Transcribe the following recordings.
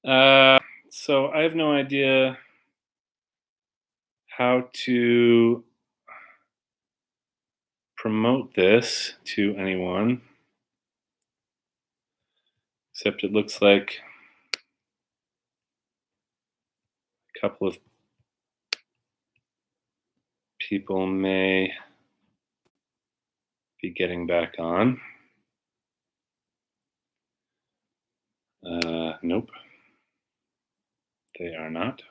So I have no idea how to promote this to anyone, except it looks like a couple of people may be getting back on. Nope, they are not.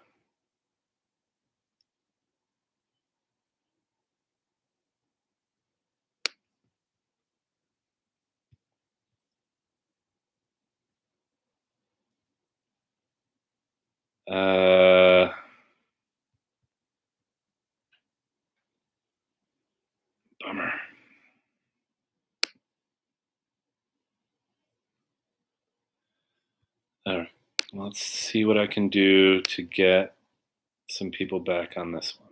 Bummer. All right, let's see what I can do to get some people back on this one.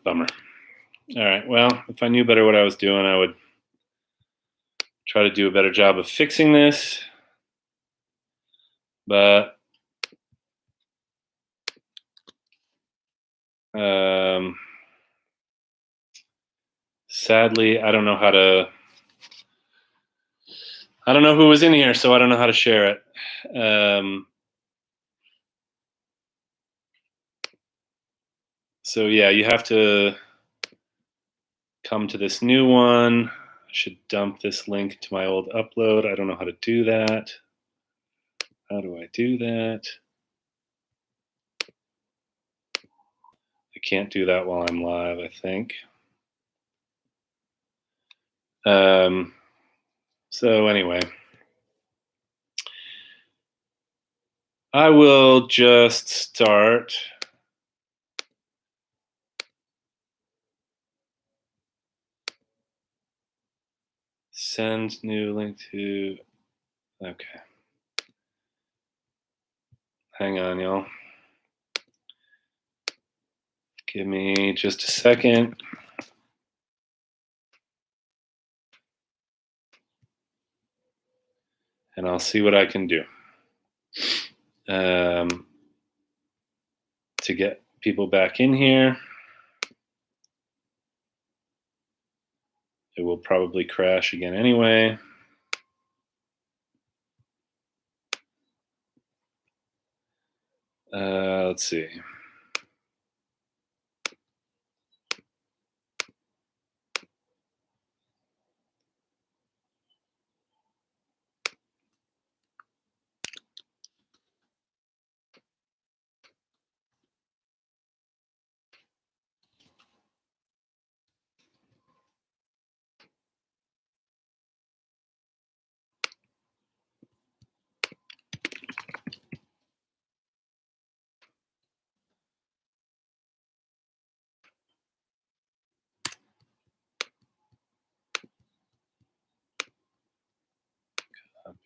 Bummer. All right, well, if I knew better what I was doing, I would try to do a better job of fixing this. But sadly, I don't know who was in here, so I don't know how to share it. So yeah, you have to come to this new one. I should dump this link to my old upload. I don't know how to do that. How do I do that? I can't do that while I'm live, I think. So anyway, I will just start. Send new link to, okay. Hang on, y'all. Give me just a second. And I'll see what I can do to get people back in here. It will probably crash again anyway. Let's see.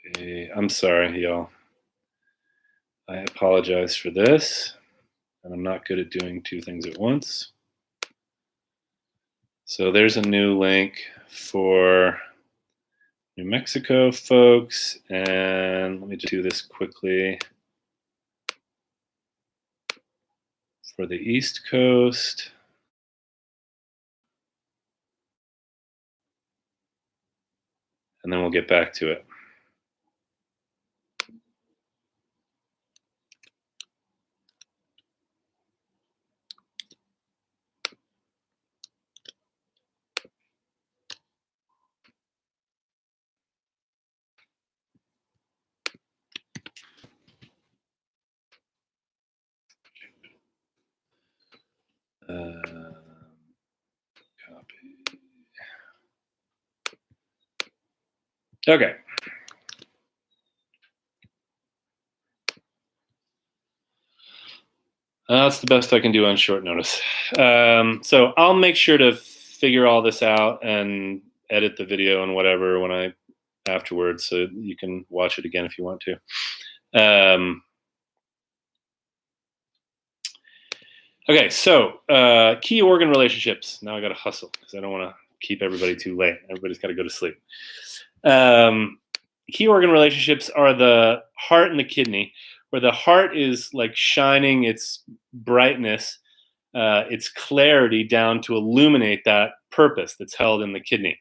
Okay. I'm sorry, y'all. I apologize for this, and I'm not good at doing two things at once. So there's a new link for New Mexico folks, and let me just do this quickly. For the East Coast. And then we'll get back to it. Okay. That's the best I can do on short notice. So I'll make sure to figure all this out and edit the video and whatever when I afterwards, so you can watch it again if you want to. Okay, so key organ relationships. Now I got to hustle because I don't want to keep everybody too late. Everybody's got to go to sleep. Key organ relationships are the heart and the kidney, where the heart is like shining its brightness, its clarity down to illuminate that purpose that's held in the kidney.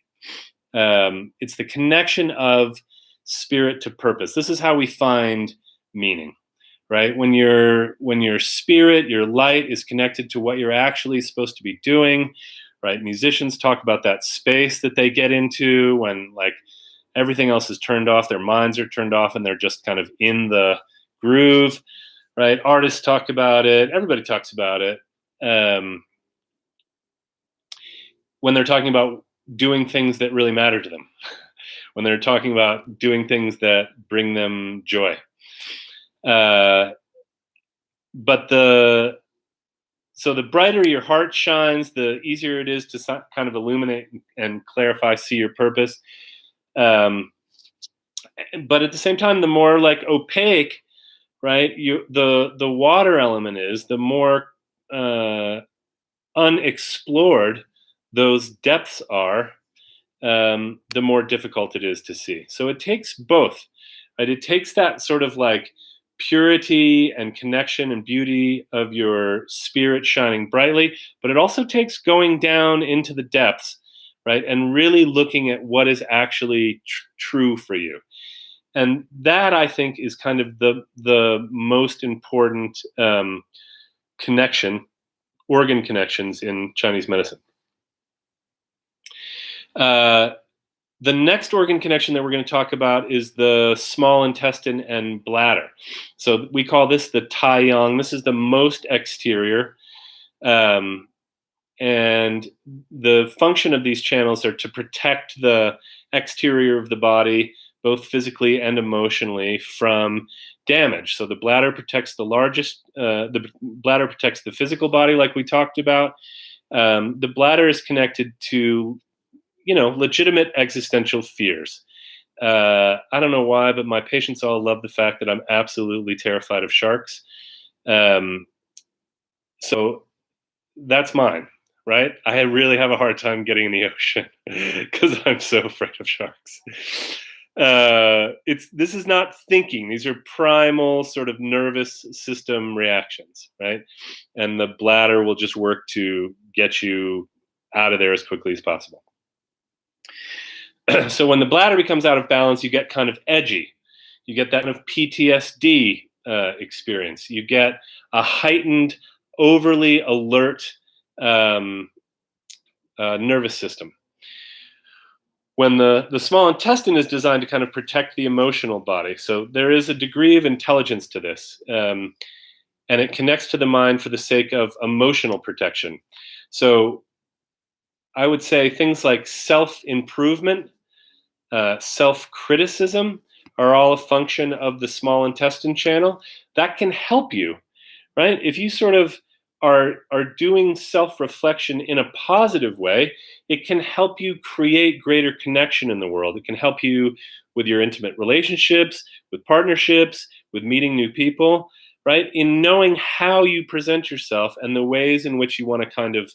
It's the connection of spirit to purpose. This is how we find meaning, right? When your spirit, your light is connected to what you're actually supposed to be doing, right? Musicians talk about that space that they get into when like everything else is turned off, their minds are turned off, and they're just kind of in the groove, right? Artists talk about it. Everybody talks about it. When they're talking about doing things that really matter to them, when they're talking about doing things that bring them joy. But the brighter your heart shines, the easier it is to kind of illuminate and clarify, see your purpose. But at the same time, the more like opaque, right, the water element is, the more unexplored those depths are, the more difficult it is to see. So it takes both, right? It takes that sort of like purity and connection and beauty of your spirit shining brightly, but it also takes going down into the depths, right, and really looking at what is actually true for you. And that, I think, is kind of the most important organ connections in Chinese medicine. The next organ connection that we're going to talk about is the small intestine and bladder. So we call this the taiyang. This is the most exterior. And the function of these channels are to protect the exterior of the body, both physically and emotionally, from damage. So the bladder protects the bladder protects the physical body, like we talked about. The bladder is connected to legitimate existential fears. I don't know why, but my patients all love the fact that I'm absolutely terrified of sharks. So that's mine, right? I really have a hard time getting in the ocean because I'm so afraid of sharks. This is not thinking. These are primal sort of nervous system reactions, right? And the bladder will just work to get you out of there as quickly as possible. So when the bladder becomes out of balance, you get kind of edgy. You get that kind of PTSD experience. You get a heightened, overly alert nervous system. When the small intestine is designed to kind of protect the emotional body. So there is a degree of intelligence to this. And it connects to the mind for the sake of emotional protection. So I would say things like self-improvement, self-criticism are all a function of the small intestine channel. That can help you, right? If you sort of are doing self-reflection in a positive way, it can help you create greater connection in the world. It can help you with your intimate relationships, with partnerships, with meeting new people, right? In knowing how you present yourself and the ways in which you want to kind of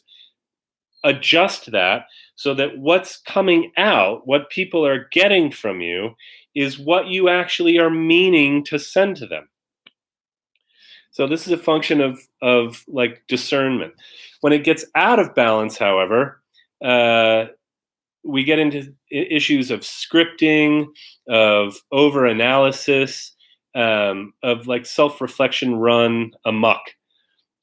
adjust that so that what's coming out, what people are getting from you, is what you actually are meaning to send to them. So this is a function of like discernment. When it gets out of balance, however, we get into issues of scripting, of over-analysis, of like self-reflection run amok,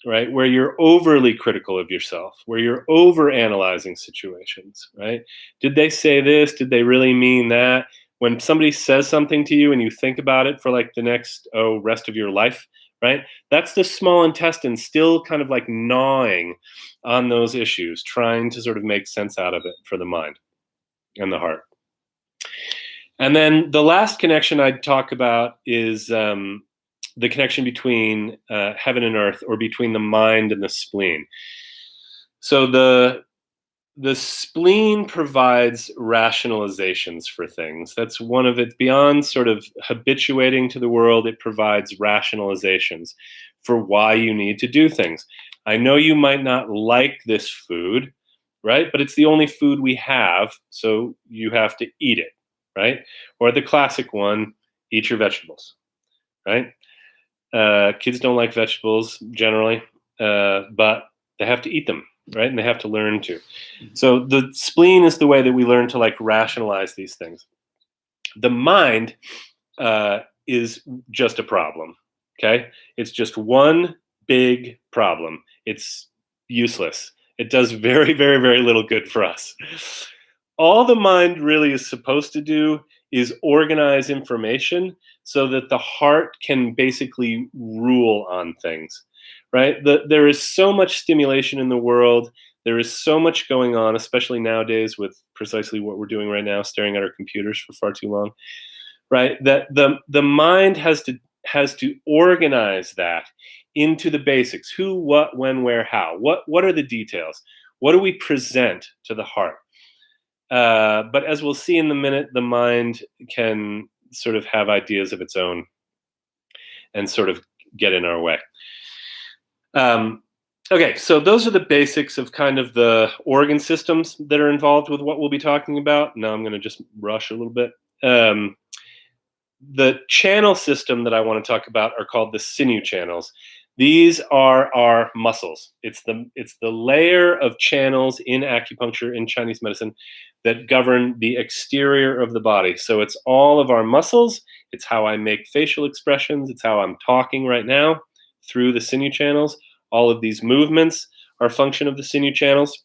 right? Where you're overly critical of yourself, where you're over-analyzing situations, right? Did they say this? Did they really mean that? When somebody says something to you and you think about it for like the next rest of your life, right? That's the small intestine still kind of like gnawing on those issues, trying to sort of make sense out of it for the mind and the heart. And then the last connection I'd talk about is the connection between heaven and earth, or between the mind and the spleen. So the spleen provides rationalizations for things. That's one of it. Beyond sort of habituating to the world, it provides rationalizations for why you need to do things. I know you might not like this food, right? But it's the only food we have, so you have to eat it, right? Or the classic one, eat your vegetables, right? Kids don't like vegetables generally, but they have to eat them, right? And they have to learn to. So the spleen is the way that we learn to like rationalize these things. The mind is just a problem. Okay, it's just one big problem. It's useless. It does very, very, very little good for us. All the mind really is supposed to do is organize information so that the heart can basically rule on things, right? There is so much stimulation in the world. There is so much going on, especially nowadays with precisely what we're doing right now, staring at our computers for far too long, right? That the mind has to organize that into the basics: who, what, when, where, how. What are the details? What do we present to the heart? But as we'll see in a minute, the mind can sort of have ideas of its own and sort of get in our way. Okay, so those are the basics of kind of the organ systems that are involved with what we'll be talking about. Now I'm going to just rush a little bit. The channel system that I want to talk about are called the sinew channels. These are our muscles. It's the layer of channels in acupuncture, in Chinese medicine, that govern the exterior of the body. So it's all of our muscles. It's how I make facial expressions. It's how I'm talking right now through the sinew channels. All of these movements are a function of the sinew channels.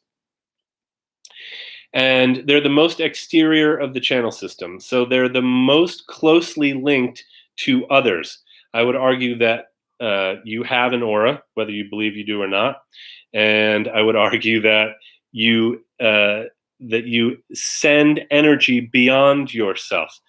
And they're the most exterior of the channel system. So they're the most closely linked to others. I would argue that you have an aura, whether you believe you do or not. And I would argue that you send energy beyond yourself,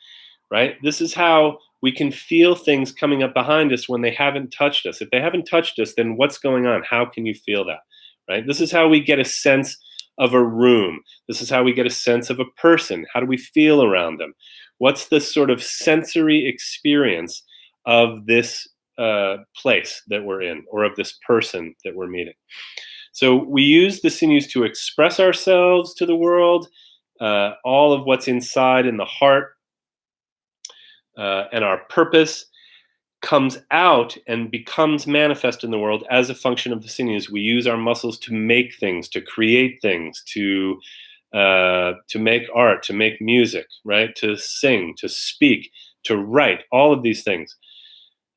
right? This is how we can feel things coming up behind us when they haven't touched us. If they haven't touched us, then what's going on? How can you feel that, right? This is how we get a sense of a room. This is how we get a sense of a person. How do we feel around them? What's the sort of sensory experience of this place that we're in, or of this person that we're meeting? So we use the sinews to express ourselves to the world, all of what's inside in the heart, and our purpose comes out and becomes manifest in the world as a function of the sinews. We use our muscles to make things, to create things, to make art, to make music, right? To sing, to speak, to write, all of these things.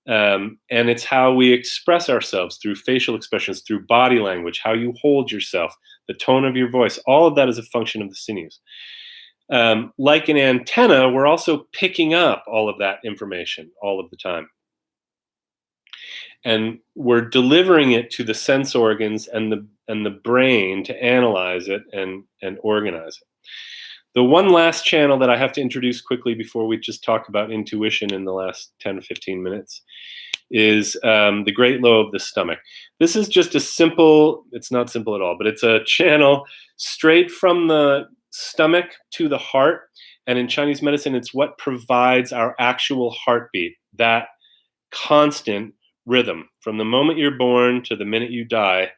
And it's how we express ourselves through facial expressions, through body language, how you hold yourself, the tone of your voice. All of that is a function of the sinews. Like an antenna, we're also picking up all of that information all of the time. And we're delivering it to the sense organs and the brain to analyze it and organize it. The one last channel that I have to introduce quickly before we just talk about intuition in the last 10 or 15 minutes is the great lobe of the stomach. This is just a simple, it's not simple at all, but it's a channel straight from the stomach to the heart. And in Chinese medicine, it's what provides our actual heartbeat, that constant rhythm from the moment you're born to the minute you die,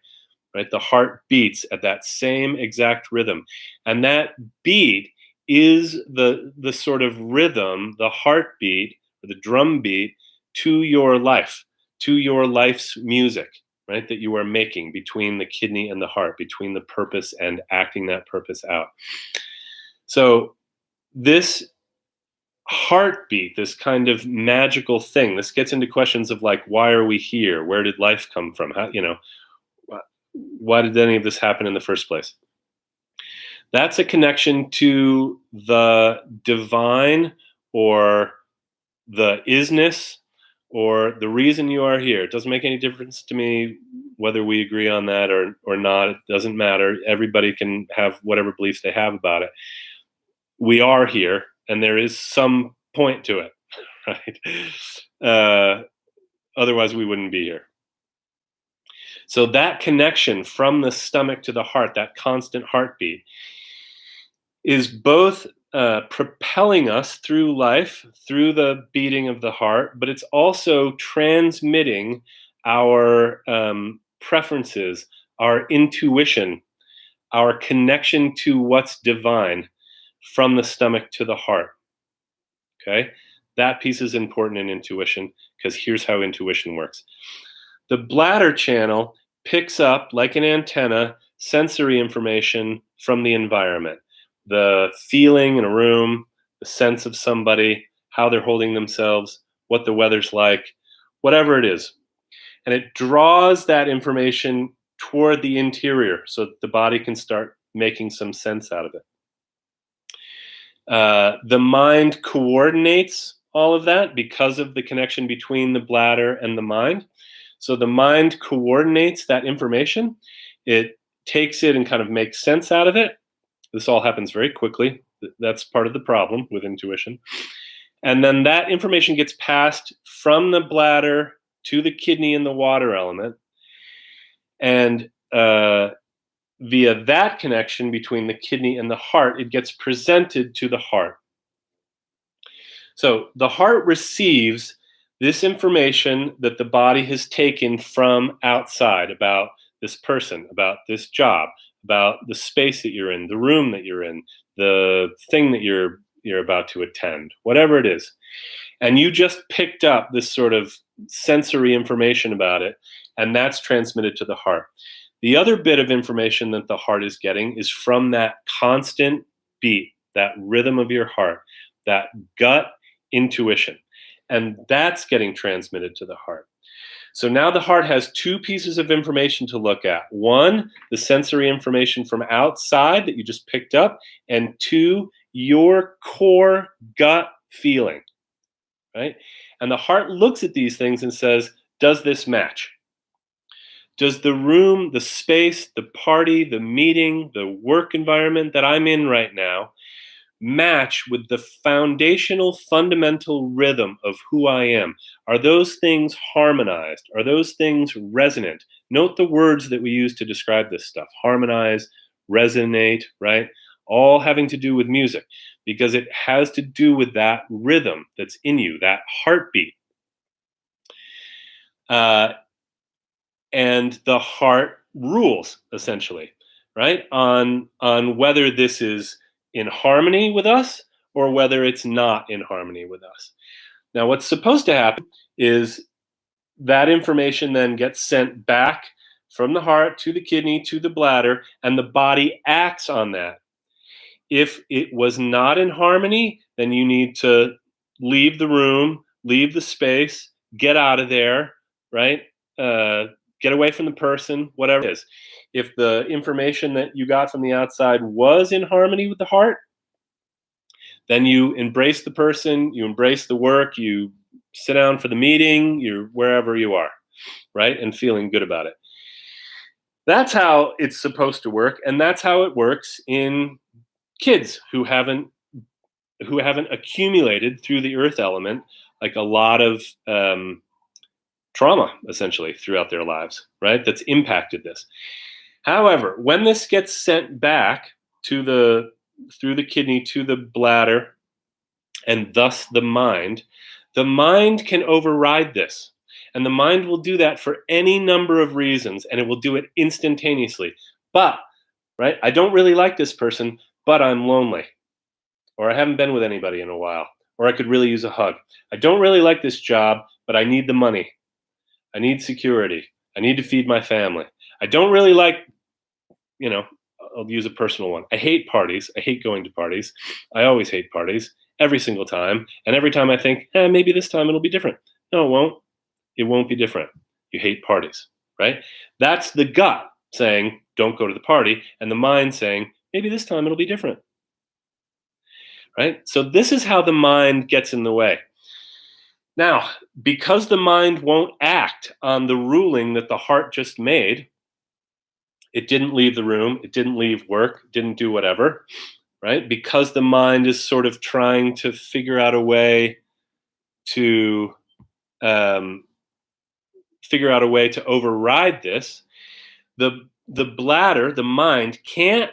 right? The heart beats at that same exact rhythm. And that beat is the sort of rhythm, the heartbeat, or the drum beat to your life, to your life's music, right? That you are making between the kidney and the heart, between the purpose and acting that purpose out. So this heartbeat, this kind of magical thing, this gets into questions of like, why are we here? Where did life come from? How, why did any of this happen in the first place? That's a connection to the divine, or the isness, or the reason you are here. It doesn't make any difference to me whether we agree on that or not. It doesn't matter. Everybody can have whatever beliefs they have about it. We are here and there is some point to it, right? Otherwise, we wouldn't be here. So that connection from the stomach to the heart, that constant heartbeat, is both propelling us through life, through the beating of the heart, but it's also transmitting our preferences, our intuition, our connection to what's divine from the stomach to the heart. Okay? That piece is important in intuition, because here's how intuition works. The bladder channel picks up, like an antenna, sensory information from the environment. The feeling in a room, the sense of somebody, how they're holding themselves, what the weather's like, whatever it is. And it draws that information toward the interior so that the body can start making some sense out of it. The mind coordinates all of that because of the connection between the bladder and the mind. So the mind coordinates that information. It takes it and kind of makes sense out of it. This all happens very quickly. That's part of the problem with intuition. And then that information gets passed from the bladder to the kidney and the water element. And via that connection between the kidney and the heart, it gets presented to the heart. So the heart receives this information that the body has taken from outside about this person, about this job, about the space that you're in, the room that you're in, the thing that you're about to attend, whatever it is. And you just picked up this sort of sensory information about it, and that's transmitted to the heart. The other bit of information that the heart is getting is from that constant beat, that rhythm of your heart, that gut intuition. And that's getting transmitted to the heart. So now the heart has two pieces of information to look at. One, the sensory information from outside that you just picked up, and two, your core gut feeling, right? And the heart looks at these things and says, does this match? Does the room, the space, the party, the meeting, the work environment that I'm in right now match with the foundational, fundamental rhythm of who I am? Are those things harmonized? Are those things resonant? Note the words that we use to describe this stuff. Harmonize, resonate, right? All having to do with music, because it has to do with that rhythm that's in you, that heartbeat. And the heart rules, essentially, right? On whether this is in harmony with us or whether it's not in harmony with us. Now, what's supposed to happen is that information then gets sent back from the heart to the kidney to the bladder, and the body acts on that. If it was not in harmony, then you need to leave the room, leave the space, get out of there, right? Get away from the person, whatever it is. If the information that you got from the outside was in harmony with the heart, then you embrace the person, you embrace the work, you sit down for the meeting, you're wherever you are, right? And feeling good about it. That's how it's supposed to work, and that's how it works in kids who haven't accumulated through the earth element like a lot of trauma, essentially, throughout their lives, right? That's impacted this. However, when this gets sent back through the kidney to the bladder, and thus the mind can override this. And the mind will do that for any number of reasons, and it will do it instantaneously. But, right, I don't really like this person, but I'm lonely. Or I haven't been with anybody in a while. Or I could really use a hug. I don't really like this job, but I need the money. I need security. I need to feed my family. I don't really like, I'll use a personal one. I hate parties. I hate going to parties. I always hate parties, every single time. And every time I think, maybe this time it'll be different. No, it won't. It won't be different. You hate parties, right? That's the gut saying, don't go to the party. And the mind saying, maybe this time it'll be different, right? So this is how the mind gets in the way. Now, because the mind won't act on the ruling that the heart just made, it didn't leave the room, it didn't leave work, didn't do whatever, right? Because the mind is sort of trying to figure out a way to um, override this. The bladder, the mind, can't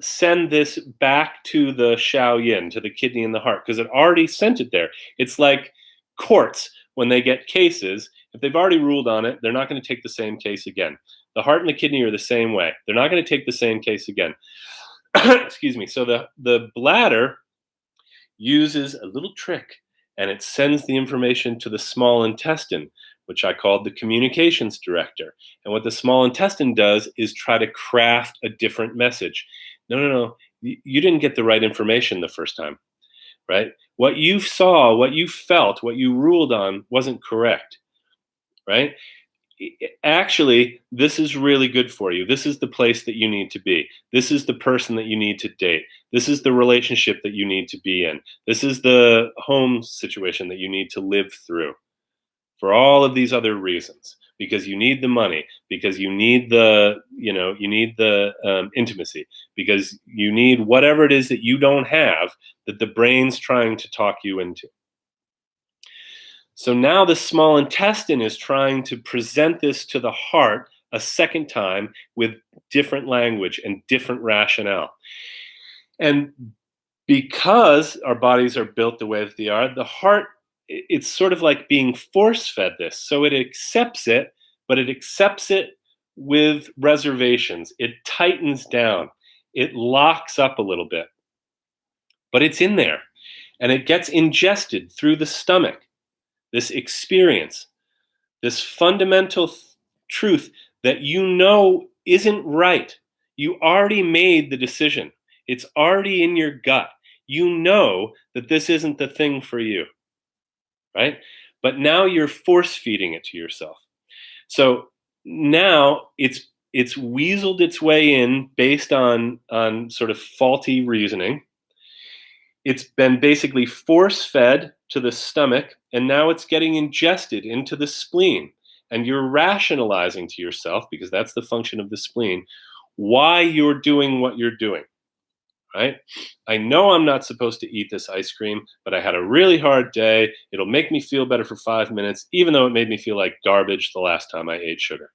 send this back to the Shaoyin, to the kidney and the heart, because it already sent it there. It's like courts when they get cases. If they've already ruled on it, they're not going to take the same case again. The heart and the kidney are the same way. They're not going to take the same case again. Excuse me. So the bladder uses a little trick, and it sends the information to the small intestine, which I called the communications director. And what the small intestine does is try to craft a different message. No. You didn't get the right information the first time, right? What you saw, what you felt, what you ruled on wasn't correct, right? Actually, this is really good for you. This is the place that you need to be. This is the person that you need to date. This is the relationship that you need to be in. This is the home situation that you need to live through, for all of these other reasons, because you need the money, because you need the intimacy, because you need whatever it is that you don't have, that the brain's trying to talk you into. So now the small intestine is trying to present this to the heart a second time with different language and different rationale. And because our bodies are built the way that they are, the heart, it's sort of like being force-fed this. So it accepts it, but it accepts it with reservations. It tightens down. It locks up a little bit. But it's in there. And it gets ingested through the stomach. This experience, this fundamental truth that you know isn't right. You already made the decision. It's already in your gut. You know that this isn't the thing for you, right? But now you're force feeding it to yourself. So now it's weaseled its way in based on sort of faulty reasoning. It's been basically force fed to the stomach, and now it's getting ingested into the spleen. And you're rationalizing to yourself, because that's the function of the spleen, why you're doing what you're doing, right? I know I'm not supposed to eat this ice cream, but I had a really hard day. It'll make me feel better for 5 minutes, even though it made me feel like garbage the last time I ate sugar,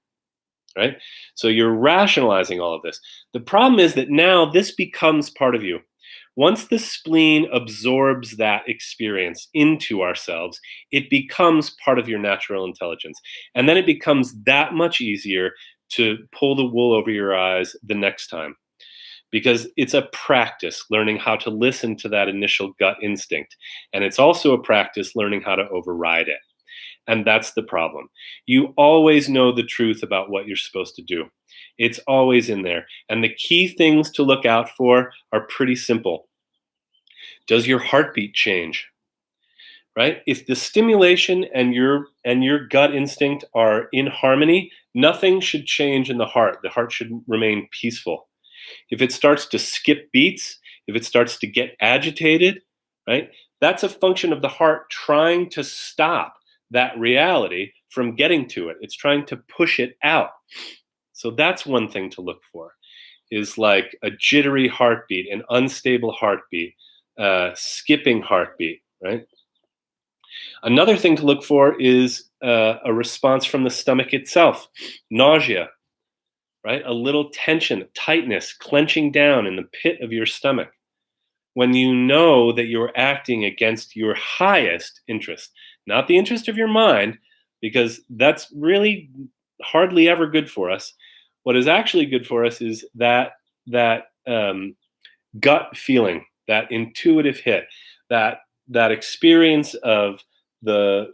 right? So you're rationalizing all of this. The problem is that now this becomes part of you. Once the spleen absorbs that experience into ourselves, it becomes part of your natural intelligence. And then it becomes that much easier to pull the wool over your eyes the next time, because it's a practice learning how to listen to that initial gut instinct. And it's also a practice learning how to override it. And that's the problem. You always know the truth about what you're supposed to do. It's always in there. And the key things to look out for are pretty simple. Does your heartbeat change? Right? If the stimulation and your gut instinct are in harmony, nothing should change in the heart. The heart should remain peaceful. If it starts to skip beats, if it starts to get agitated, right? That's a function of the heart trying to stop that reality from getting to it. It's trying to push it out. So that's one thing to look for, is like a jittery heartbeat, an unstable heartbeat, skipping heartbeat, right? Another thing to look for is a response from the stomach itself, nausea, right? A little tension, tightness, clenching down in the pit of your stomach. When you know that you're acting against your highest interest, not the interest of your mind, because that's really hardly ever good for us. What is actually good for us is that gut feeling, that intuitive hit, that experience of the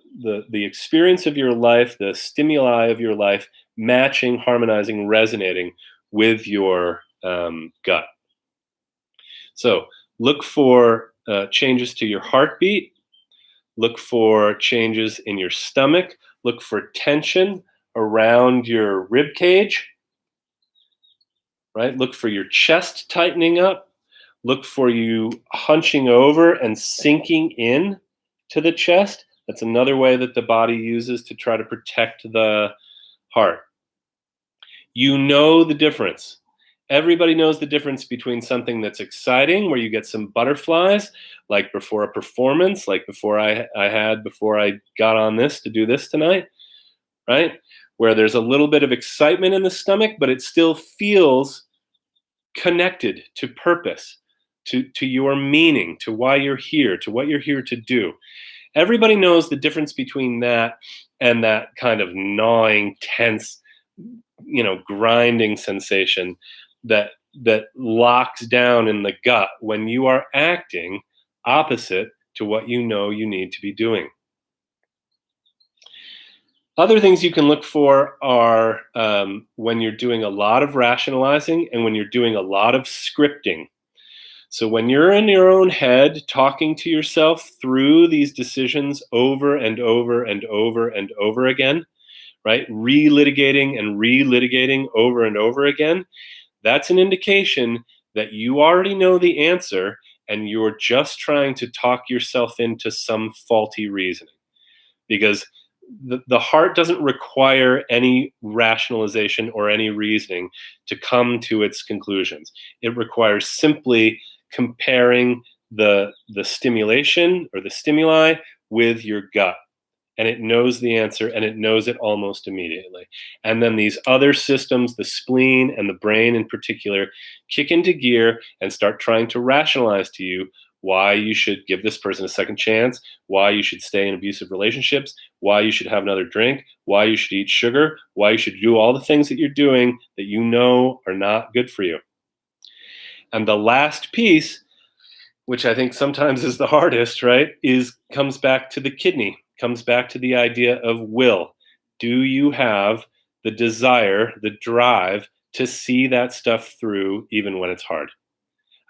experience of your life, the stimuli of your life, matching, harmonizing, resonating with your gut. So look for changes to your heartbeat. Look for changes in your stomach. Look for tension around your rib cage. Right? Look for your chest tightening up. Look for you hunching over and sinking in to the chest. That's another way that the body uses to try to protect the heart. You know the difference. Everybody knows the difference between something that's exciting, where you get some butterflies, like before a performance, like before I got on this to do this tonight, right? Where there's a little bit of excitement in the stomach, but it still feels connected to purpose, to your meaning, to why you're here, to what you're here to do. Everybody knows the difference between that and that kind of gnawing, tense, grinding sensation that locks down in the gut when you are acting opposite to what you know you need to be doing. Other things you can look for are when you're doing a lot of rationalizing and when you're doing a lot of scripting. So when you're in your own head talking to yourself through these decisions over and over and over and over again, right? Relitigating and relitigating over and over again, that's an indication that you already know the answer and you're just trying to talk yourself into some faulty reasoning. Because the heart doesn't require any rationalization or any reasoning to come to its conclusions. It requires simply comparing the stimulation or the stimuli with your gut. And it knows the answer, and it knows it almost immediately. And then these other systems, the spleen and the brain in particular, kick into gear and start trying to rationalize to you why you should give this person a second chance, why you should stay in abusive relationships, why you should have another drink, why you should eat sugar, why you should do all the things that you're doing that you know are not good for you. And the last piece, which I think sometimes is the hardest, right, comes back to the kidney, comes back to the idea of will. Do you have the desire, the drive to see that stuff through even when it's hard?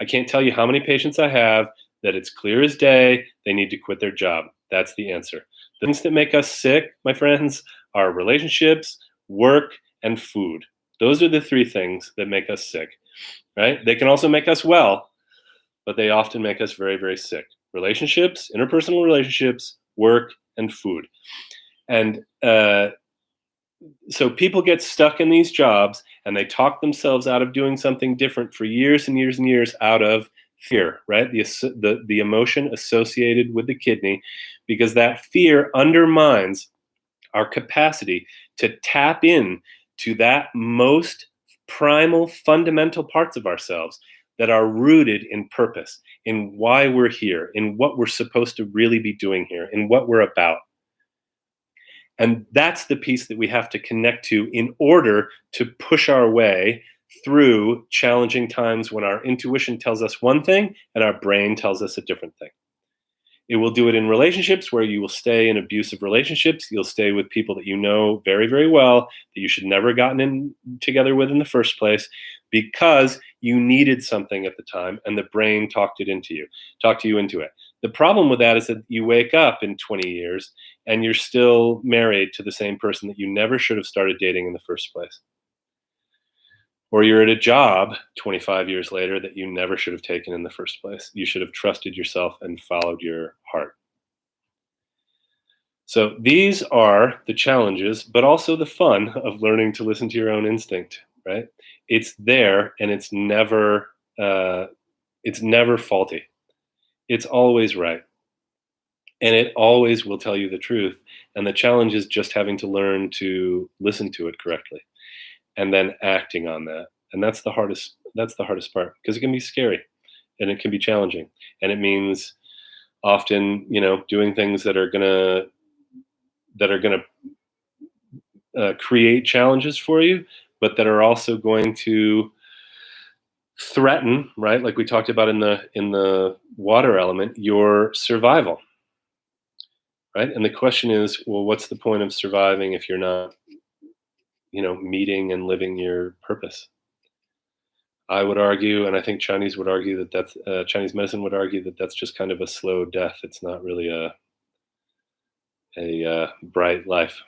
I can't tell you how many patients I have that it's clear as day they need to quit their job. That's the answer. The things that make us sick, my friends, are relationships, work, and food. Those are the three things that make us sick, right? They can also make us well, but they often make us very, very sick. Relationships, interpersonal relationships, work, and food. And so people get stuck in these jobs and they talk themselves out of doing something different for years and years and years out of fear, right? The emotion associated with the kidney, because that fear undermines our capacity to tap in to that most primal, fundamental parts of ourselves that are rooted in purpose, in why we're here, in what we're supposed to really be doing here, in what we're about. And that's the piece that we have to connect to in order to push our way through challenging times when our intuition tells us one thing and our brain tells us a different thing. It will do it in relationships where you will stay in abusive relationships. You'll stay with people that you know very, very well that you should never have gotten in together with in the first place because you needed something at the time and the brain talked you into it. The problem with that is that you wake up in 20 years and you're still married to the same person that you never should have started dating in the first place. Or you're at a job 25 years later that you never should have taken in the first place. You should have trusted yourself and followed your heart. So these are the challenges, but also the fun of learning to listen to your own instinct, right? It's there and it's never faulty. It's always right. And it always will tell you the truth. And the challenge is just having to learn to listen to it correctly and then acting on that. And that's the hardest part, because it can be scary and it can be challenging. And it means often, doing things that are gonna create challenges for you, but that are also going to threaten, right? Like we talked about in the water element, your survival. Right? And the question is, well, what's the point of surviving if you're not, meeting and living your purpose? I would argue, and I think Chinese would argue that Chinese medicine would argue that that's just kind of a slow death. It's not really a bright life.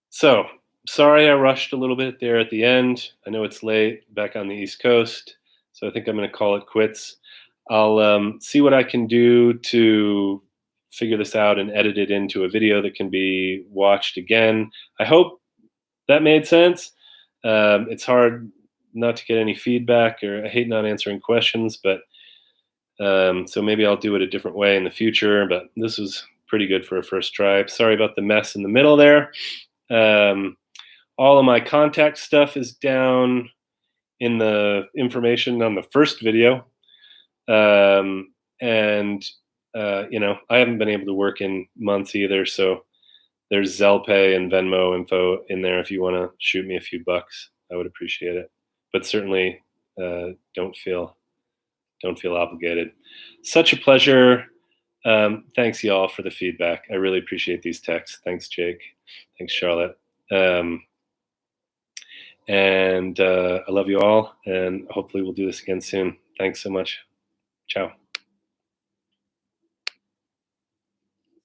So sorry I rushed a little bit there at the end. I know it's late back on the East Coast, so I think I'm going to call it quits. I'll see what I can do to figure this out and edit it into a video that can be watched again. I hope that made sense. It's hard not to get any feedback, or I hate not answering questions, but so maybe I'll do it a different way in the future. But this was pretty good for a first try. Sorry about the mess in the middle there. All of my contact stuff is down in the information on the first video. And I haven't been able to work in months either, so there's Zelle Pay and Venmo info in there if you want to shoot me a few bucks. I would appreciate it, but certainly don't feel obligated. Such a pleasure. Thanks, y'all, for the feedback. I really appreciate these texts. Thanks, Jake. Thanks, Charlotte. And I love you all, and hopefully we'll do this again soon. Thanks so much. Ciao.